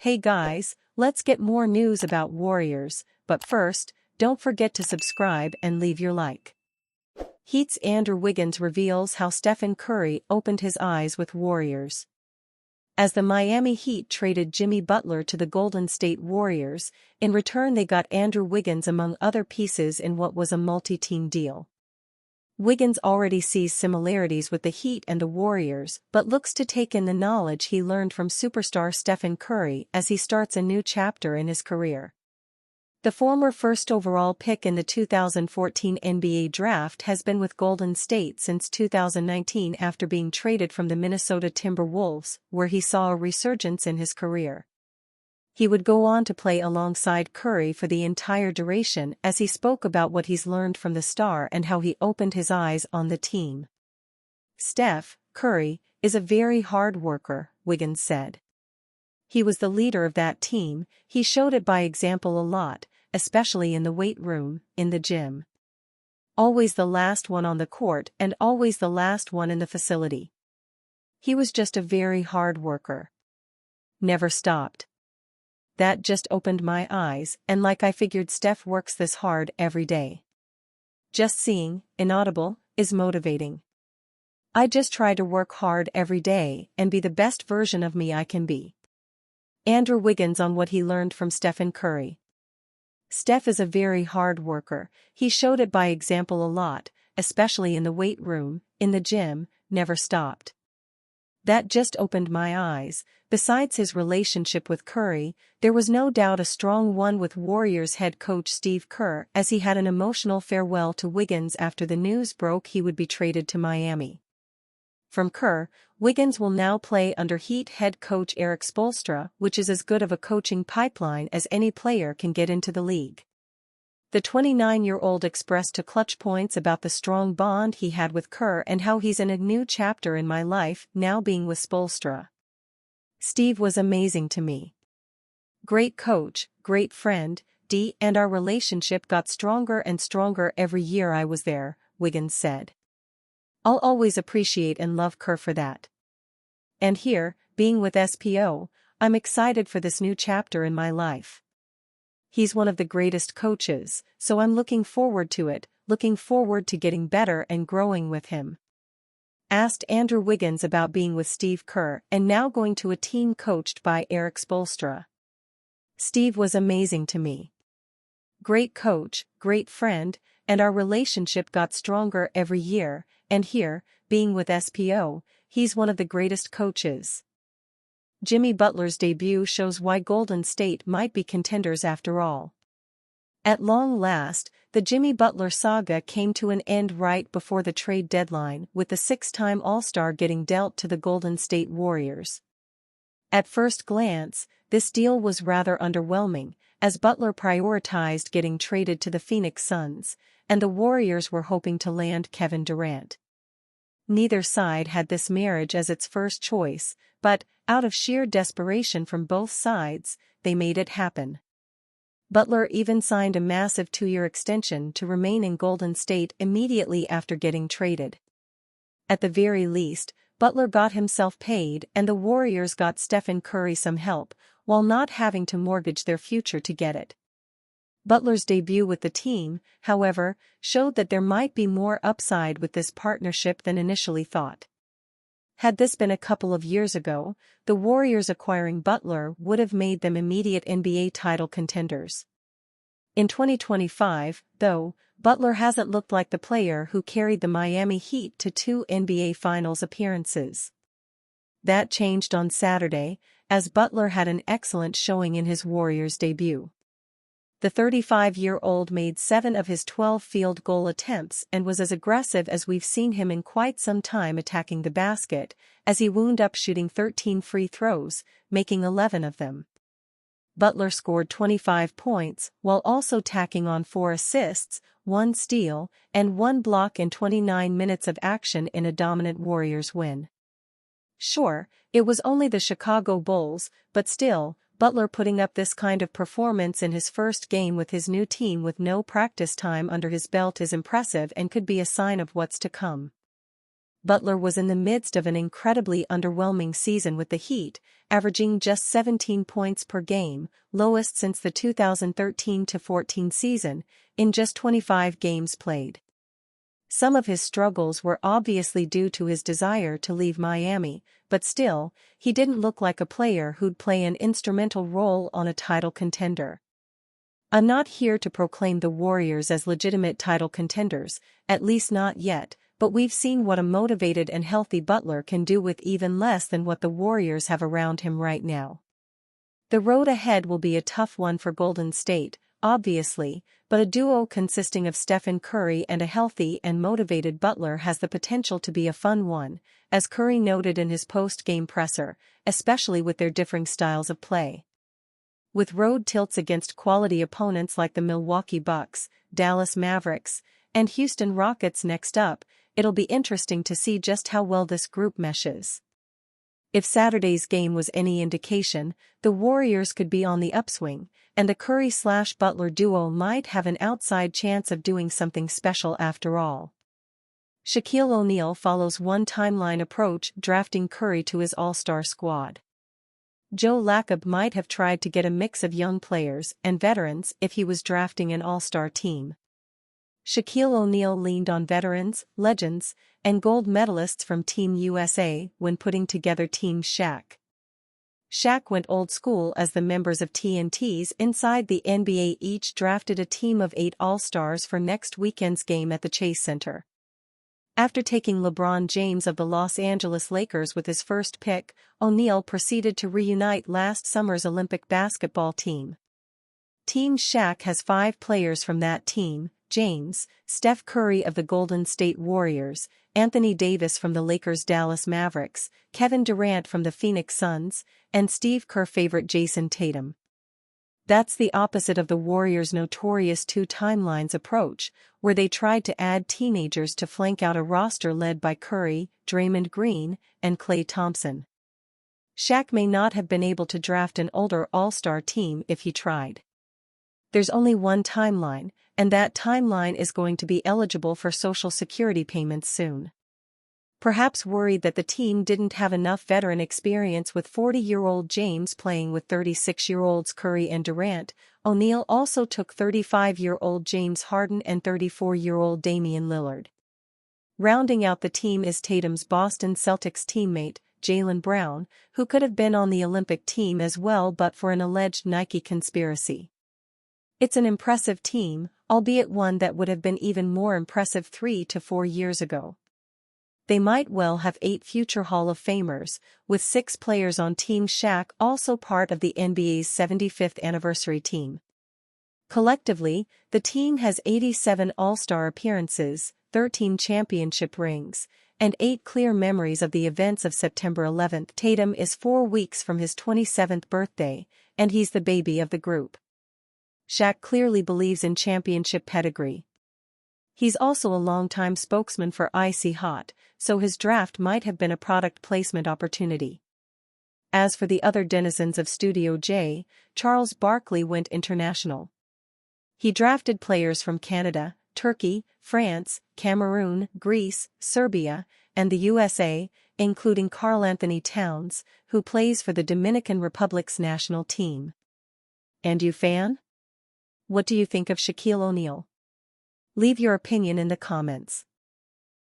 Hey guys, let's get more news about Warriors, but first, don't forget to subscribe and leave your like. Heat's Andrew Wiggins reveals how Stephen Curry opened his eyes with Warriors. As the Miami Heat traded Jimmy Butler to the Golden State Warriors, in return they got Andrew Wiggins among other pieces in what was a multi-team deal. Wiggins already sees similarities with the Heat and the Warriors but looks to take in the knowledge he learned from superstar Stephen Curry as he starts a new chapter in his career. The former first overall pick in the 2014 NBA Draft has been with Golden State since 2019 after being traded from the Minnesota Timberwolves, where he saw a resurgence in his career. He would go on to play alongside Curry for the entire duration as he spoke about what he's learned from the star and how he opened his eyes on the team. Steph Curry is a very hard worker, Wiggins said. He was the leader of that team, he showed it by example a lot, especially in the weight room, in the gym. Always the last one on the court and always the last one in the facility. He was just a very hard worker. Never stopped. That just opened my eyes, and like I figured Steph works this hard every day. Just seeing, inaudible, is motivating. I just try to work hard every day and be the best version of me I can be. Andrew Wiggins on what he learned from Stephen Curry. Steph is a very hard worker, he showed it by example a lot, especially in the weight room, in the gym, never stopped. That just opened my eyes. Besides his relationship with Curry, there was no doubt a strong one with Warriors head coach Steve Kerr as he had an emotional farewell to Wiggins after the news broke he would be traded to Miami. From Kerr, Wiggins will now play under Heat head coach Erik Spoelstra, which is as good of a coaching pipeline as any player can get into the league. The 29-year-old expressed to Clutch Points about the strong bond he had with Kerr and how he's in a new chapter in my life now being with Spoelstra. Steve was amazing to me. Great coach, great friend, and our relationship got stronger and stronger every year I was there, Wiggins said. I'll always appreciate and love Kerr for that. And here, being with SPO, I'm excited for this new chapter in my life. He's one of the greatest coaches, so I'm looking forward to it, looking forward to getting better and growing with him. Asked Andrew Wiggins about being with Steve Kerr and now going to a team coached by Erik Spoelstra. Steve was amazing to me. Great coach, great friend, and our relationship got stronger every year, and here, being with SPO, he's one of the greatest coaches. Jimmy Butler's debut shows why Golden State might be contenders after all. At long last, the Jimmy Butler saga came to an end right before the trade deadline, with the six-time All-Star getting dealt to the Golden State Warriors. At first glance, this deal was rather underwhelming, as Butler prioritized getting traded to the Phoenix Suns, and the Warriors were hoping to land Kevin Durant. Neither side had this marriage as its first choice, but, out of sheer desperation from both sides, they made it happen. Butler even signed a massive 2-year extension to remain in Golden State immediately after getting traded. At the very least, Butler got himself paid and the Warriors got Stephen Curry some help, while not having to mortgage their future to get it. Butler's debut with the team, however, showed that there might be more upside with this partnership than initially thought. Had this been a couple of years ago, the Warriors acquiring Butler would have made them immediate NBA title contenders. In 2025, though, Butler hasn't looked like the player who carried the Miami Heat to 2 NBA Finals appearances. That changed on Saturday, as Butler had an excellent showing in his Warriors debut. The 35-year-old made 7 of his 12 field goal attempts and was as aggressive as we've seen him in quite some time attacking the basket, as he wound up shooting 13 free throws, making 11 of them. Butler scored 25 points while also tacking on 4 assists, 1 steal, and 1 block in 29 minutes of action in a dominant Warriors win. Sure, it was only the Chicago Bulls, but still, Butler putting up this kind of performance in his first game with his new team with no practice time under his belt is impressive and could be a sign of what's to come. Butler was in the midst of an incredibly underwhelming season with the Heat, averaging just 17 points per game, lowest since the 2013-14 season, in just 25 games played. Some of his struggles were obviously due to his desire to leave Miami, but still, he didn't look like a player who'd play an instrumental role on a title contender. I'm not here to proclaim the Warriors as legitimate title contenders, at least not yet, but we've seen what a motivated and healthy Butler can do with even less than what the Warriors have around him right now. The road ahead will be a tough one for Golden State, obviously, but a duo consisting of Stephen Curry and a healthy and motivated Butler has the potential to be a fun one, as Curry noted in his post-game presser, especially with their differing styles of play. With road tilts against quality opponents like the Milwaukee Bucks, Dallas Mavericks, and Houston Rockets next up, it'll be interesting to see just how well this group meshes. If Saturday's game was any indication, the Warriors could be on the upswing, and the Curry/Butler duo might have an outside chance of doing something special after all. Shaquille O'Neal follows one timeline approach, drafting Curry to his All-Star squad. Joe Lacob might have tried to get a mix of young players and veterans if he was drafting an All-Star team. Shaquille O'Neal leaned on veterans, legends, and gold medalists from Team USA when putting together Team Shaq. Shaq went old school as the members of TNT's inside the NBA each drafted a team of 8 All-Stars for next weekend's game at the Chase Center. After taking LeBron James of the Los Angeles Lakers with his first pick, O'Neal proceeded to reunite last summer's Olympic basketball team. Team Shaq has 5 players from that team: James, Steph Curry of the Golden State Warriors, Anthony Davis from the Lakers' Dallas Mavericks, Kevin Durant from the Phoenix Suns, and Steve Kerr favorite Jason Tatum. That's the opposite of the Warriors' notorious 2 timelines approach, where they tried to add teenagers to flank out a roster led by Curry, Draymond Green, and Klay Thompson. Shaq may not have been able to draft an older All-Star team if he tried. There's only one timeline, and that timeline is going to be eligible for Social Security payments soon. Perhaps worried that the team didn't have enough veteran experience with 40-year-old James playing with 36-year-olds Curry and Durant, O'Neal also took 35-year-old James Harden and 34-year-old Damian Lillard. Rounding out the team is Tatum's Boston Celtics teammate, Jaylen Brown, who could have been on the Olympic team as well but for an alleged Nike conspiracy. It's an impressive team, albeit one that would have been even more impressive 3 to 4 years ago. They might well have 8 future Hall of Famers, with 6 players on Team Shaq also part of the NBA's 75th anniversary team. Collectively, the team has 87 All-Star appearances, 13 championship rings, and 8 clear memories of the events of September 11. Tatum is 4 weeks from his 27th birthday, and he's the baby of the group. Shaq clearly believes in championship pedigree. He's also a longtime spokesman for Icy Hot, so his draft might have been a product placement opportunity. As for the other denizens of Studio J, Charles Barkley went international. He drafted players from Canada, Turkey, France, Cameroon, Greece, Serbia, and the USA, including Karl-Anthony Towns, who plays for the Dominican Republic's national team. And you fan? What do you think of Shaquille O'Neal? Leave your opinion in the comments.